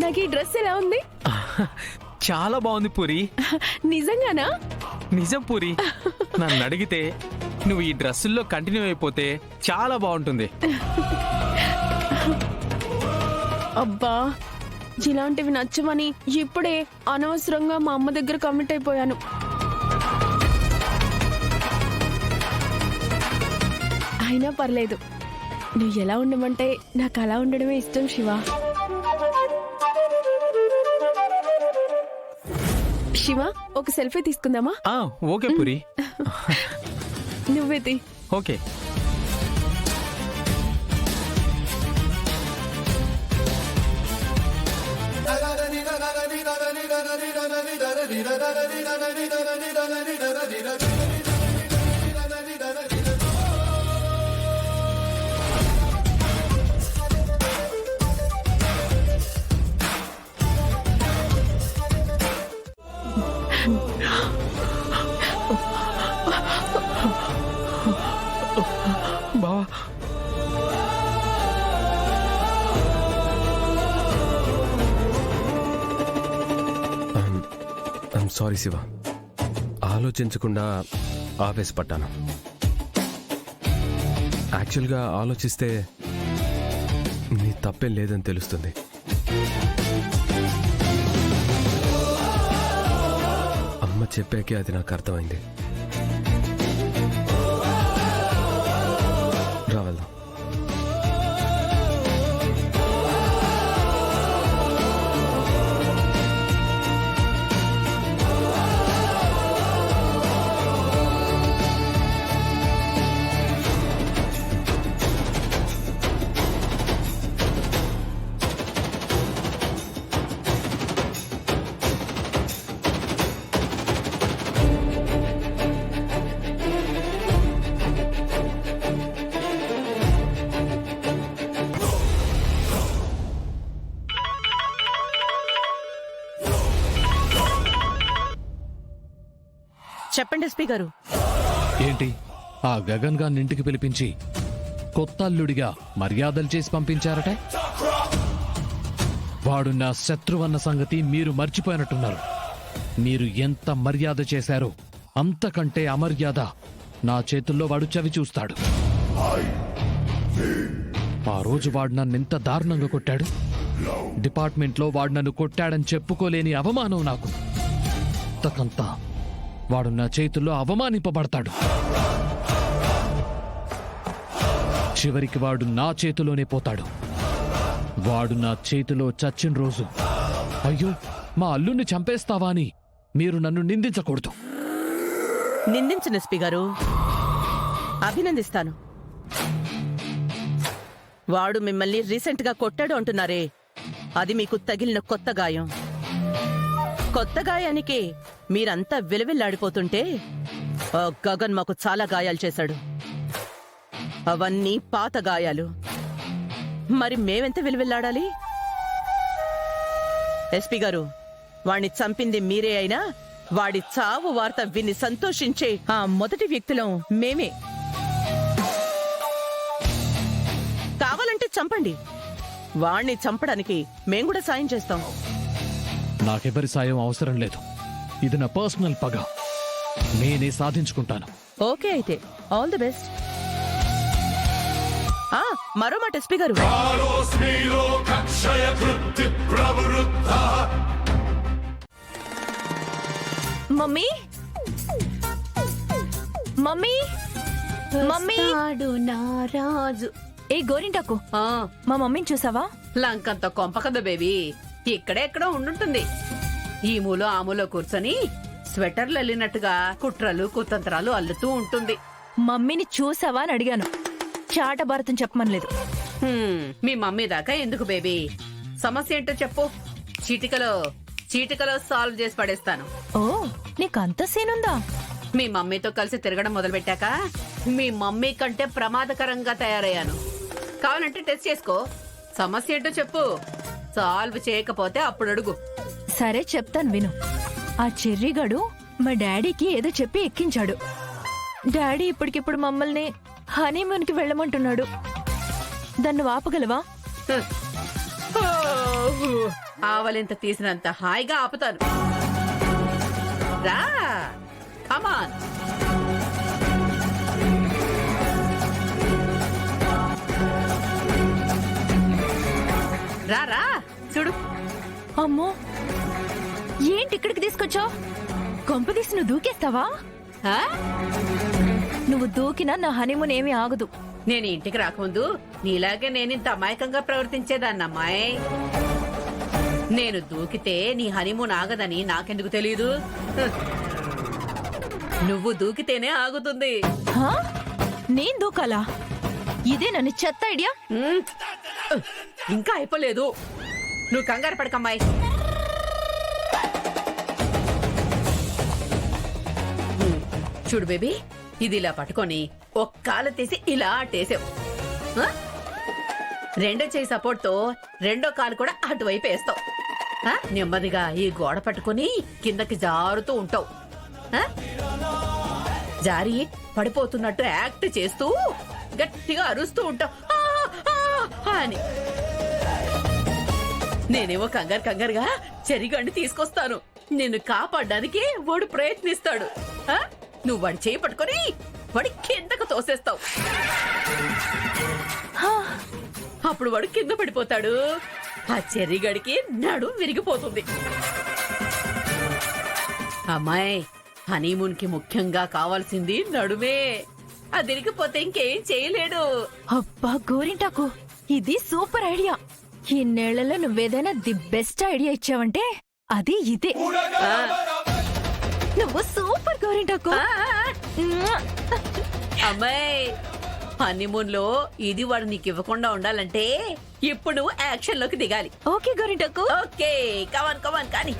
నాకు ఈ డ్రెస్ ఎలా ఉంది? చాలా బాగుంది పూరి. నిజంగానా? నిజం పూరి. నన్ను అడిగితే నువ్వు ఈ డ్రెస్సుల్లో కంటిన్యూ అయిపోతే చాలా బాగుంటుంది. అబ్బా, ఇలాంటివి నచ్చమని ఇప్పుడే అనవసరంగా మా అమ్మ దగ్గర కమిట్ అయిపోయాను. అయినా పర్లేదు, నువ్వు ఎలా ఉండమంటే నాకు అలా ఉండడమే ఇష్టం శివ. శివ, ఒక సెల్ఫీ తీసుకుందామా? ఓకే పూరి. నువ్వేది? ఓకే. బావా, సారీ శివ, ఆలోచించకుండా ఆవేశపడ్డాను. యాక్చువల్గా ఆలోచిస్తే నీ తప్పేం లేదని తెలుస్తుంది. అమ్మ చెప్పాకే అది నాకు అర్థమైంది. రా వెళ్దాం. చెప్పండి ఎస్పీ గారు. ఏంటి, ఆ గగన్ గారిని ఇంటికి పిలిపించి కొత్త అల్లుడిగా మర్యాదలు చేసి పంపించారట? వాడు నా శత్రువన్న సంగతి మీరు మర్చిపోయినట్టున్నారు. మీరు ఎంత మర్యాద చేశారో అంతకంటే అమర్యాద నా చేతుల్లో వాడు చవి చూస్తాడు. ఆ రోజు వాడు నన్నెంత దారుణంగా కొట్టాడు. డిపార్ట్మెంట్లో వాడు నన్ను కొట్టాడని చెప్పుకోలేని అవమానం నాకు. అంతకంతా వాడు నా చేతుల్లో అవమానింపబడతాడు. చివరికి వాడు నా చేతిలోనే పోతాడు. వాడు నా చేతిలో చచ్చిన రోజు, అయ్యో మా అల్లుణ్ణి చంపేస్తావా అని మీరు నన్ను నిందించకూడదు. నిందించిన ఎస్పీ గారు, అభినందిస్తాను. వాడు మిమ్మల్ని రీసెంట్ గా కొట్టాడు అంటున్నారే, అది మీకు తగిలిన కొత్త గాయం. కొత్త గాయానికి మీరంతా విలవిల్లాడిపోతుంటే ఆ గగన్ మాకు చాలా గాయాలు చేశాడు. అవన్నీ పాత గాయాలు. మరి మేమెంత విలువిల్లాడాలి? ఎస్పీ గారు, వాణ్ణి చంపింది మీరే అయినా వాడి చావు వార్త విని సంతోషించే ఆ మొదటి వ్యక్తులం మేమే. కావాలంటే చంపండి. వాణ్ణి చంపడానికి మేం కూడా సాయం చేస్తాం. నాకెవరి సాయం అవసరం లేదు. ఇది నా పర్సనల్ పగ. నేనే సాధించుకుంటాను. ఓకే, అయితే ఆల్ ది బెస్ట్. మరో మాట ఎస్పీ గారు, మమ్మీ మమ్మీ మమ్మీ నారాజు. ఏ గోరింటాకు, మా మమ్మీని చూసావా? లంకంత కొంప కదా బేబీ, ఇక్కడెక్కడో ఉండుంటుంది. ఈ మూలో ఆ మూలో కూర్చొని స్వెటర్లు అల్లినట్టుగా కుట్రలు కుతంత్రాలు అల్లుతూ ఉంటుంది. మమ్మీని చూసావా అని అడిగాను. చాట భారతం చెప్పమనలేదు. మీ మమ్మీ దాకా ఎందుకు బేబీ? సమస్య ఏంటో చెప్పు. చీటికలో సాల్వ్ చేసి పడేస్తాను. ఓ, నీకంత సీనుందా? మీ మమ్మీతో కలిసి తిరగడం మొదలుపెట్టాక మీ మమ్మీ కంటే ప్రమాదకరంగా తయారయ్యాను. కావాలంటే టెస్ట్ చేసుకో. సమస్య ఏంటో చెప్పు. సాల్వ్ చేయకపోతే అప్పుడు అడుగు. సరే చెప్తాను విను. ఆ చెర్రిగాడు మా డాడీకి ఏదో చెప్పి ఎక్కించాడు. డాడీ ఇప్పటికిప్పుడు మమ్మల్ని హనీమూన్కి వెళ్ళమంటున్నాడు. దాన్ని ఆపగలవా? ఆవలింత తీసినంత హాయిగా ఆపుతాను. రా కమాన్. రా రా చూడు. అమ్మో, ఏంటి ఇక్కడికి తీసుకొచ్చావు? కొంపదీసి నువ్వు దూకేస్తావా? ఆ? నువ్వు దూకినా నా హనీమూన్ ఏమీ ఆగదు. నేను ఇంటికి రాకముందు నీలాగే నేను ఇంత అమాయకంగా ప్రవర్తించేదాన్నమ్మాయి. నేను దూకితే నీ హనీమూన్ ఆగదని నాకెందుకు తెలియదు? నువ్వు దూకితేనే ఆగుతుంది. హా? నేను దూకాలా? ఇదే నన్ను చెత్త ఐడియా. ఉమ్. ఇంకా అయిపోలేదు. నువ్వు కంగారు పడకమ్మాయి. చూడు బేబీ, ఇది ఇలా పట్టుకొని ఒక్కాలు తీసి ఇలా అట్టేసావు. ఆ? రెండో చేయి సపోర్ట్ తో రెండో కాలు కూడా అటువైపు వేస్తావు. ఆ? నెమ్మదిగా ఈ గోడ పట్టుకొని కిందకి జారుతూ ఉంటావు. ఆ? జారి పడిపోతున్నట్టు యాక్ట్ చేస్తూ గట్టిగా అరుస్తూ ఉంటావు "ఆ, ఆ, ఆ" అని. నేనేమో కంగారుగా చెరిగండి తీసుకొస్తాను. నిన్ను కాపాడడానికి వాడు ప్రయత్నిస్తాడు. ఆ? నువ్వు వాడి చేయి పట్టుకొని వాడి కిందకు తోసేస్తావు. అప్పుడు వాడు కింద పడిపోతాడు. ఆ చెర్రిగడికి నడు విరిగిపోతుంది. అమ్మాయి, హనీమూన్ కి ముఖ్యంగా కావాల్సింది నడుమే. అది విరిగిపోతే ఇంకేం చేయలేడు. అబ్బా గోరింటాకు, ఇది సూపర్ ఐడియా. ఇన్నేళ్లలో నువ్వేదైనా ది బెస్ట్ ఐడియా ఇచ్చావంటే అది ఇదే. ఆ, నువ్వు సూపర్ గోరింటాకు. ఆ, అమ్మాయి, హనీమూన్ లో ఇది వాడు నీకు ఇవ్వకుండా ఉండాలంటే ఇప్పుడు నువ్వు యాక్షన్ లోకి దిగాలి. ఓకే గోరింటాకు. ఓకే కమాన్ కమాన్ కానీ.